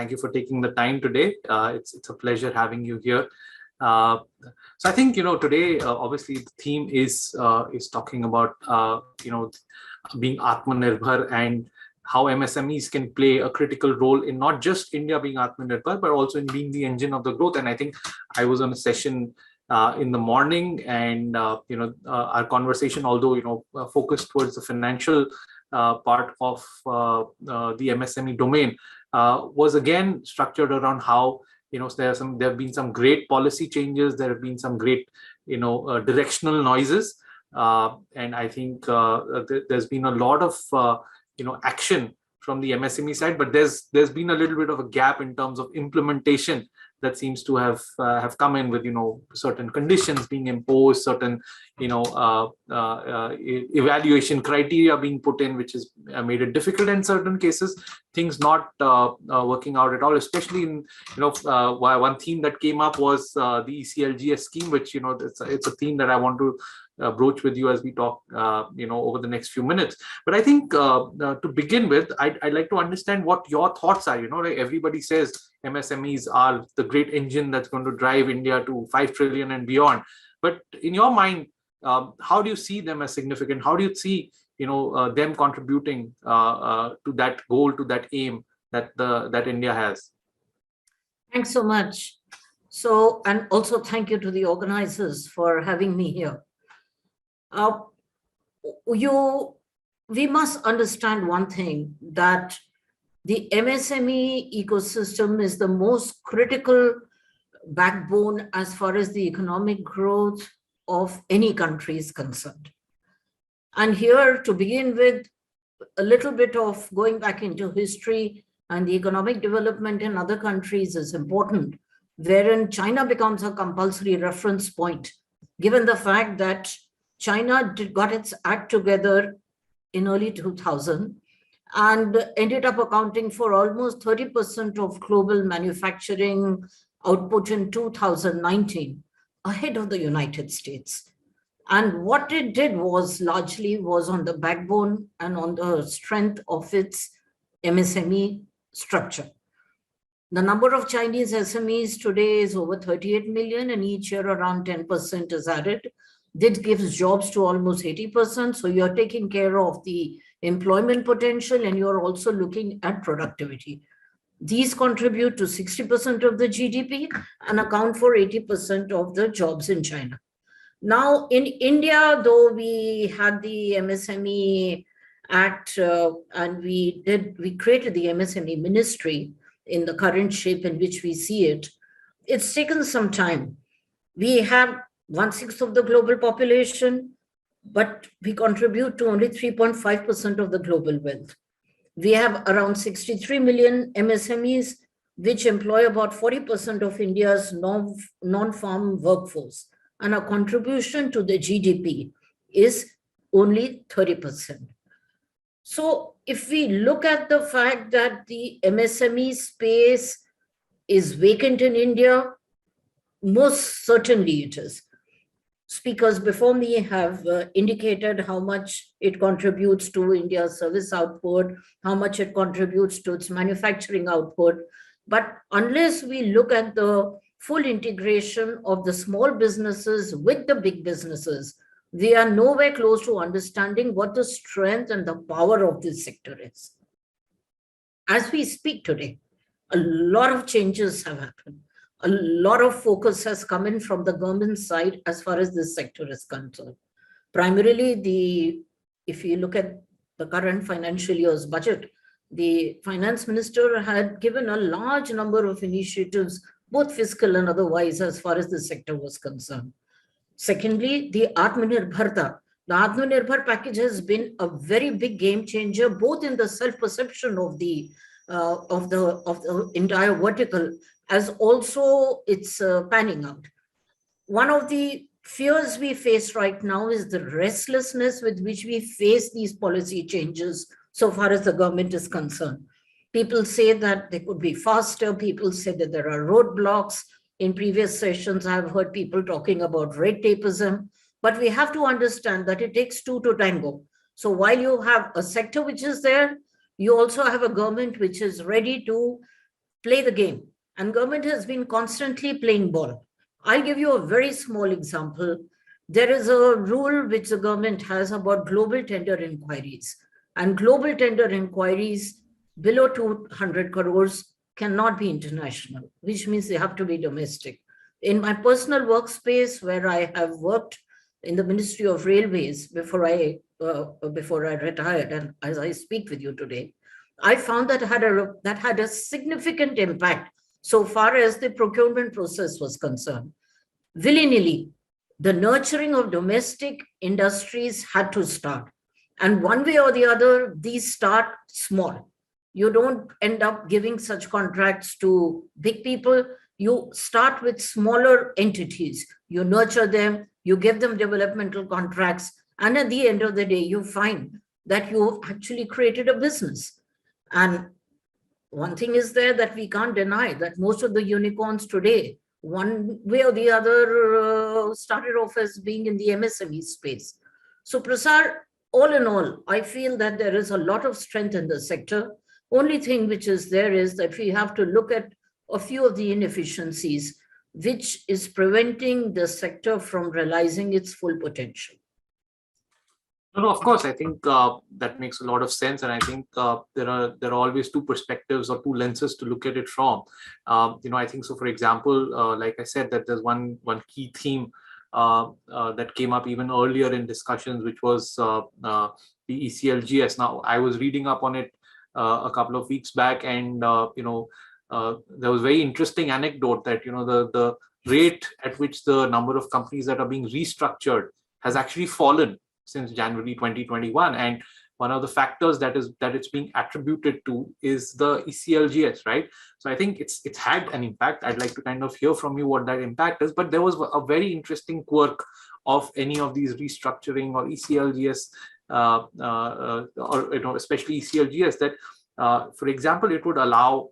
thank you for taking the time today. It's a pleasure having you here. So I think today obviously the theme is talking about being Atmanirbhar and how MSMEs can play a critical role in not just India being Atmanirbhar, but also in being the engine of the growth. And I think I was on a session in the morning, and our conversation, although focused towards the financial part of the MSME domain, was again structured around how there have been some great policy changes, there have been some great directional noises, and I think there's been a lot of action from the MSME side, but there's been a little bit of a gap in terms of implementation that seems to have come in with certain conditions being imposed, certain evaluation criteria being put in, which has made it difficult in certain cases, things not working out at all, especially in one theme that came up was the ECLGS scheme, which it's a theme that I want to broach with you as we talk over the next few minutes. But I think to begin with, I'd like to understand what your thoughts are. Like everybody says MSMEs are the great engine that's going to drive India to 5 trillion and beyond. But in your mind, how do you see them as significant? How do you see them contributing to that goal, to that aim that India has? Thanks so much. So, and also thank you to the organizers for having me here. We must understand one thing, that the MSME ecosystem is the most critical backbone as far as the economic growth of any country is concerned. And here, to begin with, a little bit of going back into history and the economic development in other countries is important, wherein China becomes a compulsory reference point, given the fact that China got its act together in early 2000 and ended up accounting for almost 30% of global manufacturing output in 2019, ahead of the United States. And what it did was largely on the backbone and on the strength of its MSME structure. The number of Chinese SMEs today is over 38 million, and each year around 10% is added. This gives jobs to almost 80%. So you're taking care of the employment potential, and you're also looking at productivity. These contribute to 60% of the GDP and account for 80% of the jobs in China. Now, in India, though we had the MSME Act and we created the MSME Ministry in the current shape in which we see it, it's taken some time. We have 1/6 of the global population, but we contribute to only 3.5% of the global wealth. We have around 63 million MSMEs, which employ about 40% of India's non-farm workforce, and our contribution to the GDP is only 30%. So if we look at the fact that the MSME space is vacant in India, most certainly it is. Speakers before me have indicated how much it contributes to India's service output, how much it contributes to its manufacturing output. But unless we look at the full integration of the small businesses with the big businesses, we are nowhere close to understanding what the strength and the power of this sector is. As we speak today, a lot of changes have happened. A lot of focus has come in from the government side as far as this sector is concerned. Primarily, if you look at the current financial year's budget, the finance minister had given a large number of initiatives, both fiscal and otherwise, as far as the sector was concerned. Secondly, the Atmanirbharta. The Atmanirbhar package has been a very big game changer, both in the self-perception of the entire vertical, as also it's panning out. One of the fears we face right now is the restlessness with which we face these policy changes so far as the government is concerned. People say that they could be faster. People say that there are roadblocks. In previous sessions, I've heard people talking about red tapeism. But we have to understand that it takes two to tango. So while you have a sector which is there, you also have a government which is ready to play the game. And government has been constantly playing ball. I'll give you a very small example. There is a rule which the government has about global tender inquiries. And global tender inquiries below 200 crores cannot be international, which means they have to be domestic. In my personal workspace, where I have worked in the Ministry of Railways before I retired, and as I speak with you today, I found that had a significant impact so far as the procurement process was concerned. Willy-nilly, the nurturing of domestic industries had to start. And one way or the other, these start small. You don't end up giving such contracts to big people. You start with smaller entities. You nurture them, you give them developmental contracts, and at the end of the day, you find that you've actually created a business. And one thing is there that we can't deny, that most of the unicorns today, one way or the other, started off as being in the MSME space. So Prasar, all in all, I feel that there is a lot of strength in the sector. Only thing which is there is that we have to look at a few of the inefficiencies, which is preventing the sector from realizing its full potential. No, of course, I think that makes a lot of sense, and I think there are always two perspectives or two lenses to look at it from. I think so. For example, like I said, that there's one key theme that came up even earlier in discussions, which was the ECLGS. Now, I was reading up on it a couple of weeks back, and there was very interesting anecdote that the rate at which the number of companies that are being restructured has actually fallen since January 2021, and one of the factors that it's being attributed to is the ECLGS, right? So I think it's had an impact. I'd like to kind of hear from you what that impact is, but there was a very interesting quirk of any of these restructuring or ECLGS, or especially ECLGS, that for example, it would allow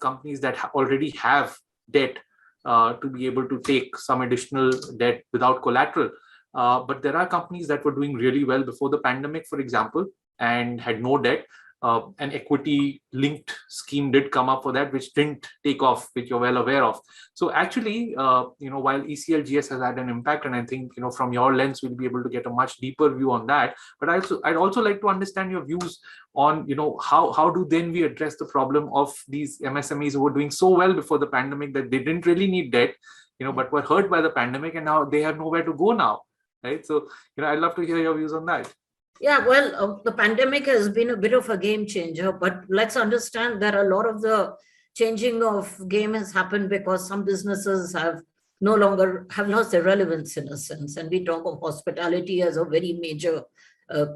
companies that already have debt to be able to take some additional debt without collateral. But there are companies that were doing really well before the pandemic, for example, and had no debt. An equity-linked scheme did come up for that, which didn't take off, which you're well aware of. So actually, while ECLGS has had an impact, and I think from your lens, we'll be able to get a much deeper view on that. But I'd also like to understand your views on how do then we address the problem of these MSMEs who were doing so well before the pandemic that they didn't really need debt, but were hurt by the pandemic, and now they have nowhere to go now. Right. So, I'd love to hear your views on that. Yeah, well, the pandemic has been a bit of a game changer, but let's understand that a lot of the changing of game has happened because some businesses have lost their relevance in a sense. And we talk of hospitality as a very major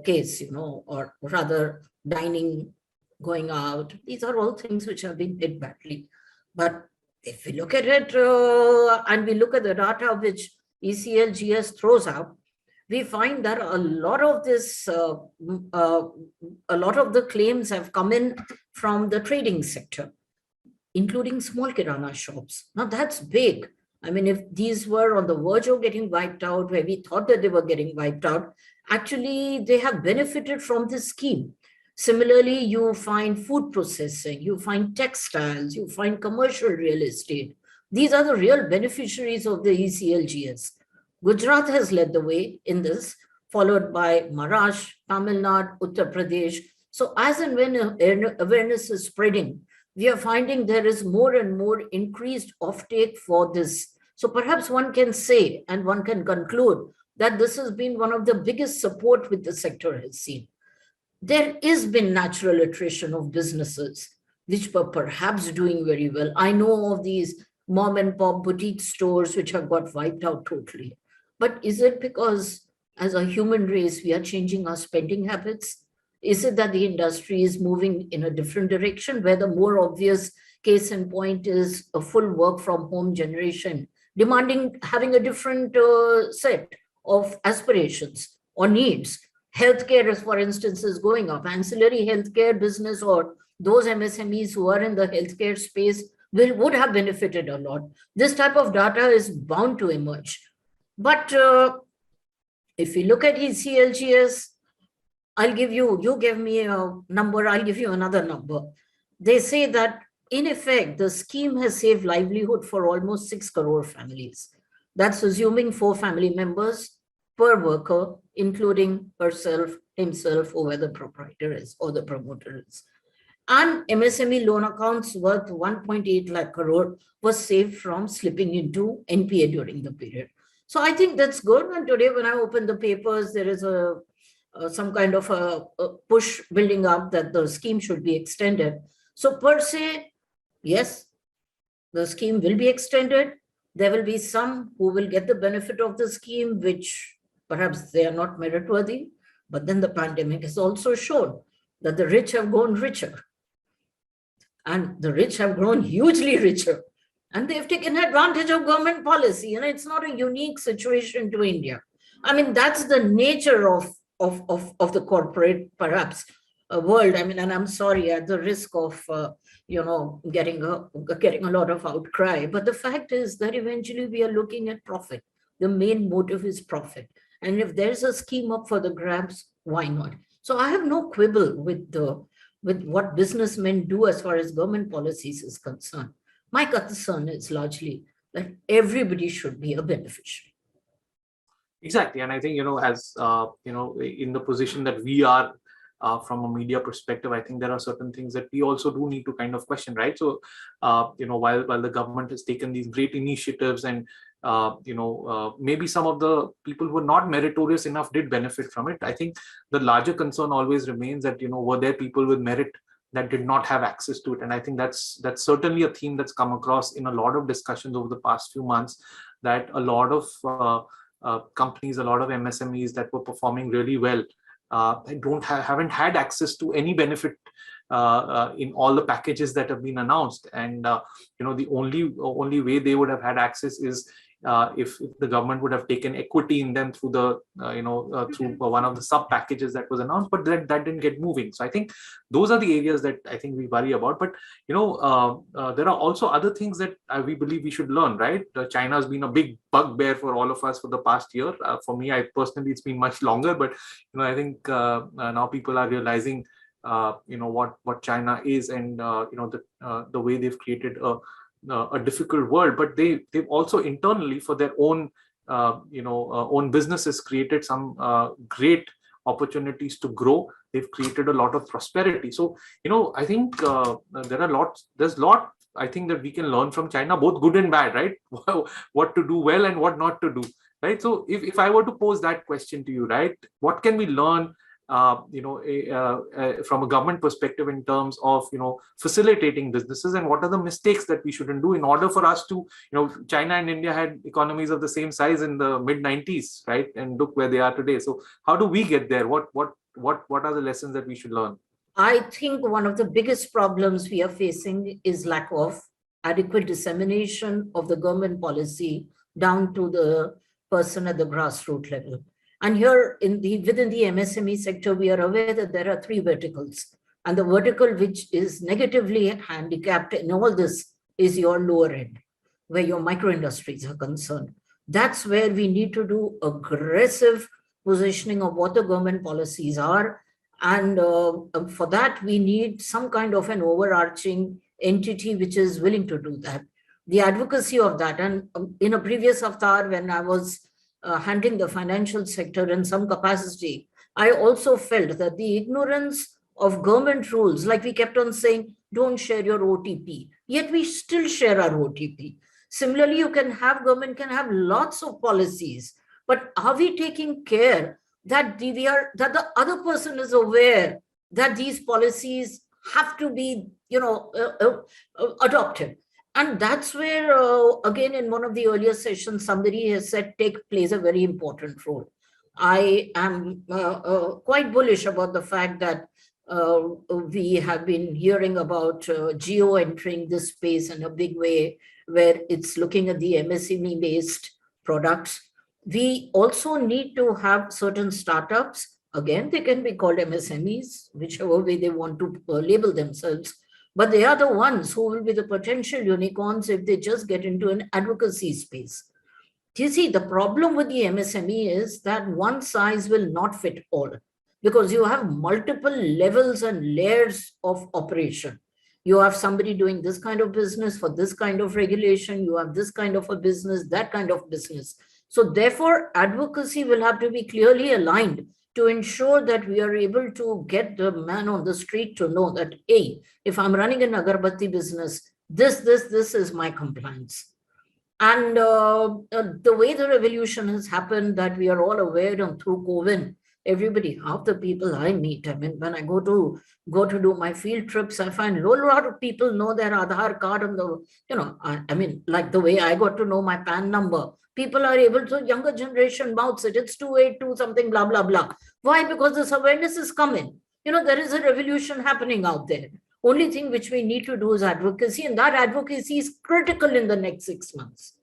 case, or rather dining, going out. These are all things which have been hit badly. But if we look at it and we look at the data which ECLGS throws out, we find that a lot of the claims have come in from the trading sector, including small kirana shops. Now that's big. I mean, if these were on the verge of getting wiped out, where we thought that they were getting wiped out, actually they have benefited from this scheme. Similarly, you find food processing, you find textiles, you find commercial real estate. These are the real beneficiaries of the ECLGS. Gujarat has led the way in this, followed by Maharashtra, Tamil Nadu, Uttar Pradesh. So as and when awareness is spreading, we are finding there is more and more increased offtake for this. So perhaps one can say, and one can conclude, that this has been one of the biggest support which the sector has seen. There has been natural attrition of businesses, which were perhaps doing very well. I know of these mom and pop boutique stores which have got wiped out totally. But is it because as a human race, we are changing our spending habits? Is it that the industry is moving in a different direction, where the more obvious case in point is a full work from home generation, having a different set of aspirations or needs? Healthcare, for instance, is going up. Ancillary healthcare business, or those MSMEs who are in the healthcare space, would have benefited a lot. This type of data is bound to emerge. But if we look at ECLGS, you give me a number, I'll give you another number. They say that in effect, the scheme has saved livelihood for almost 6 crore families. That's assuming 4 family members per worker, including herself, himself, whoever the proprietor is or the promoter is. And MSME loan accounts worth 1.8 lakh crore was saved from slipping into NPA during the period. So I think that's good. And today, when I open the papers, there is some kind of a push building up that the scheme should be extended. So per se, yes, the scheme will be extended. There will be some who will get the benefit of the scheme, which perhaps they are not meritworthy. But then the pandemic has also shown that the rich have grown richer. And the rich have grown hugely richer. And they've taken advantage of government policy. It's not a unique situation to India. I mean, that's the nature of the corporate, perhaps, world. I mean, and I'm sorry, at the risk of, getting a lot of outcry. But the fact is that eventually we are looking at profit. The main motive is profit. And if there's a scheme up for the grabs, why not? So I have no quibble with what businessmen do as far as government policies is concerned. My concern is largely that everybody should be a beneficiary. Exactly. And I think, as, in the position that we are from a media perspective, I think there are certain things that we also do need to kind of question, right? So, while the government has taken these great initiatives and, maybe some of the people who were not meritorious enough did benefit from it. I think the larger concern always remains that, were there people with merit that did not have access to it? And I think that's certainly a theme that's come across in a lot of discussions over the past few months, that a lot of companies, a lot of MSMEs that were performing really well haven't had access to any benefit in all the packages that have been announced. And the only way they would have had access is if the government would have taken equity in them through the through one of the sub packages that was announced, but that didn't get moving. So I think those are the areas that I think we worry about. But there are also other things that we believe we should learn, right? China has been a big bugbear for all of us for the past year. For me, personally, it's been much longer, but I think now people are realizing what China is, and the way they've created a difficult world. But they've also internally, for their own own businesses, created some great opportunities to grow. They've created a lot of prosperity. So I think there's a lot I think that we can learn from China, both good and bad, right? What to do well and what not to do, right? So if I were to pose that question to you, right, what can we learn from a government perspective in terms of facilitating businesses, and what are the mistakes that we shouldn't do in order for us to, China and India had economies of the same size in the mid 90s, right? And look where they are today. So how do we get there? What are the lessons that we should learn? I think one of the biggest problems we are facing is lack of adequate dissemination of the government policy down to the person at the grassroots level. And here within the MSME sector, we are aware that there are 3 verticals. And the vertical which is negatively handicapped in all this is your lower end, where your micro industries are concerned. That's where we need to do aggressive positioning of what the government policies are. And for that, we need some kind of an overarching entity which is willing to do that. The advocacy of that. And in a previous avatar, when I was handling the financial sector in some capacity, I also felt that the ignorance of government rules, like we kept on saying, don't share your OTP, yet we still share our OTP. Similarly, government can have lots of policies, but are we taking care that that the other person is aware that these policies have to be, adopted? And that's where, again, in one of the earlier sessions, somebody has said tech plays a very important role. I am quite bullish about the fact that we have been hearing about Geo entering this space in a big way, where it's looking at the MSME-based products. We also need to have certain startups. Again, they can be called MSMEs, whichever way they want to label themselves. But they are the ones who will be the potential unicorns if they just get into an advocacy space. You see, the problem with the MSME is that one size will not fit all, because you have multiple levels and layers of operation. You have somebody doing this kind of business for this kind of regulation. You have this kind of a business, that kind of business. So therefore, advocacy will have to be clearly aligned to ensure that we are able to get the man on the street to know that, hey, if I'm running an agarbatti business, this is my compliance. And the way the revolution has happened, that we are all aware, and through COVID, everybody, half the people I meet, I mean, when I go to do my field trips, I find a lot of people know their Aadhaar card on the, I mean, like the way I got to know my PAN number. People are able to, younger generation mouths it, it's 282 something, blah, blah, blah. Why? Because this awareness is coming. There is a revolution happening out there. Only thing which we need to do is advocacy, and that advocacy is critical in the next 6 months.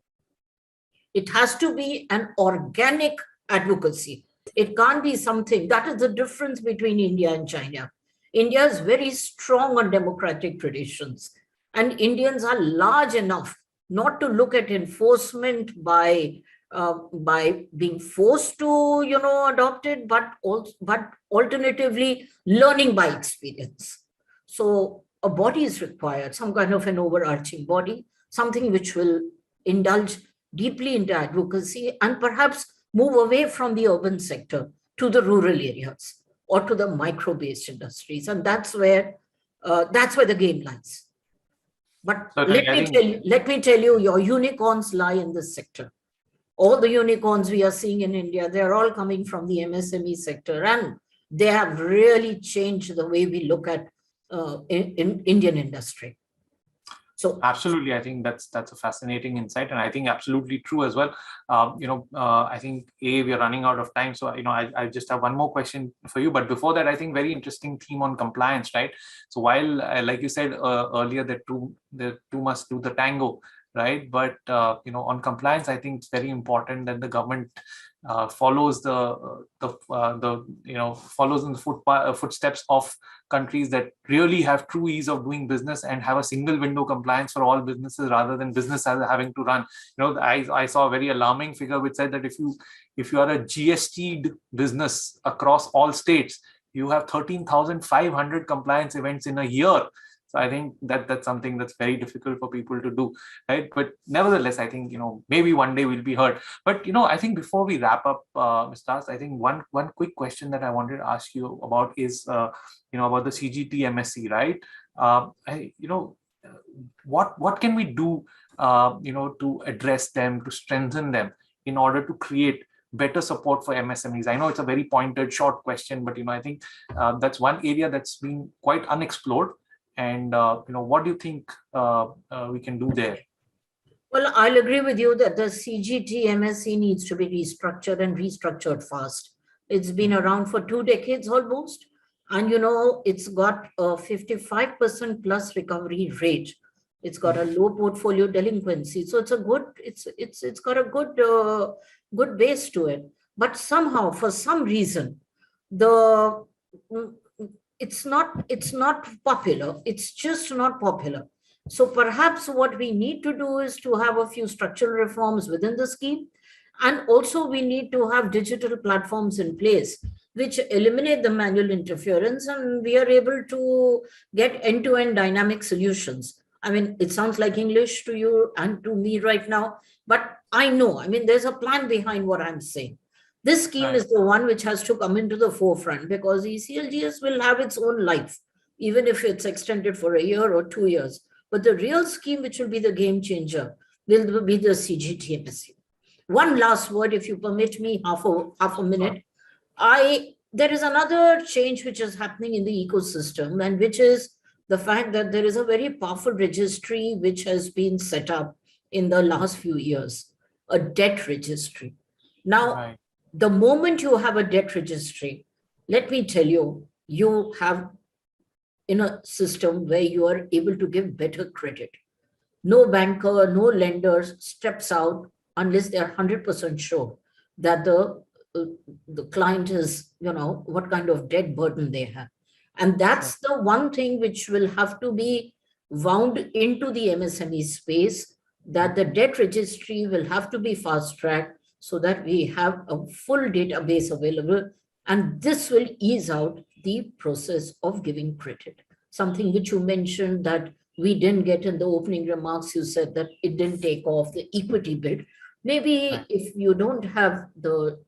It has to be an organic advocacy. It can't be something, that is the difference between India and China. India is very strong on democratic traditions, and Indians are large enough not to look at enforcement by being forced to, adopt it, but alternatively learning by experience. So a body is required, some kind of an overarching body, something which will indulge deeply into advocacy and perhaps move away from the urban sector to the rural areas or to the micro-based industries. And that's where the game lies. But let me tell you, your unicorns lie in this sector. All the unicorns we are seeing in India, they're all coming from the MSME sector, and they have really changed the way we look at in Indian industry. So absolutely, I think that's a fascinating insight, and I think absolutely true as well. I think we are running out of time, so I just have one more question for you. But before that, I think very interesting theme on compliance, right? So while, like you said earlier, the two must do the tango, right? But on compliance, I think it's very important that the government follows follows in the footsteps of countries that really have true ease of doing business and have a single window compliance for all businesses, rather than business having to run. I saw a very alarming figure which said that if you are a GST business across all states, you have 13,500 compliance events in a year. So I think that's something that's very difficult for people to do, right? But nevertheless, I think maybe one day we'll be heard. But I think before we wrap up, Mr. Das, I think one quick question that I wanted to ask you about is about the CGT MSc, right? What can we do to address them, to strengthen them, in order to create better support for MSMEs? I know it's a very pointed, short question, but I think that's one area that's been quite unexplored. And what do you think we can do there? Well, I'll agree with you that the CGT MSc needs to be restructured, and restructured fast. It's been around for 2 decades almost, and it's got a 55% plus recovery rate. It's got a low portfolio delinquency, so it's a good. It's got a good base to it. But somehow, for some reason, it's not popular. It's just not popular. So perhaps what we need to do is to have a few structural reforms within the scheme. And also we need to have digital platforms in place which eliminate the manual interference, and we are able to get end-to-end dynamic solutions. I mean, it sounds like English to you and to me right now, but I know, there's a plan behind what I'm saying. This scheme is the one which has to come into the forefront, because ECLGS will have its own life, even if it's extended for a year or 2 years. But the real scheme, which will be the game changer, will be the CGT MSc. One last word, if you permit me, half a minute. There is another change which is happening in the ecosystem, and which is the fact that there is a very powerful registry which has been set up in the last few years, a debt registry. Now, the moment you have a debt registry, let me tell you, you have in a system where you are able to give better credit. No banker, no lender steps out unless they are 100% sure that the client is, what kind of debt burden they have. And that's the one thing which will have to be wound into the MSME space, that the debt registry will have to be fast-tracked, so that we have a full database available, and this will ease out the process of giving credit. something which you mentioned that we didn't get in the opening remarks. You said that it didn't take off the equity bit. Maybe Right. if you don't have the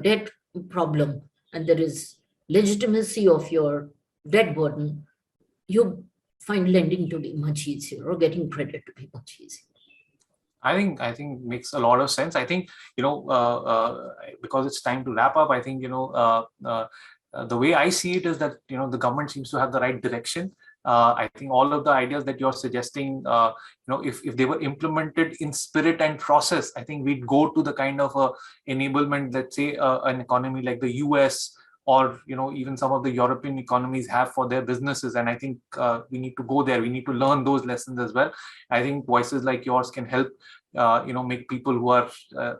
debt problem and there is legitimacy of your debt burden, you find lending to be much easier or getting credit to be much easier. I think makes a lot of sense. I think, because it's time to wrap up, I think, the way I see it is that, the government seems to have the right direction. I think all of the ideas that you're suggesting, if they were implemented in spirit and process, I think we'd go to the kind of enablement, let's say, an economy like the US, or even some of the European economies have for their businesses. And I think we need to go there. We need to learn those lessons as well. I think voices like yours can help make people who are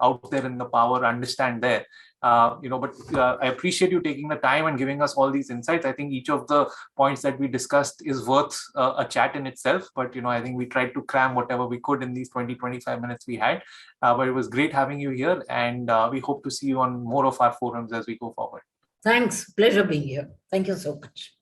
out there in the power understand there. But I appreciate you taking the time and giving us all these insights. I think each of the points that we discussed is worth a chat in itself. But I think we tried to cram whatever we could in these 20-25 minutes we had. But it was great having you here, and we hope to see you on more of our forums as we go forward. Thanks. Pleasure being here. Thank you so much.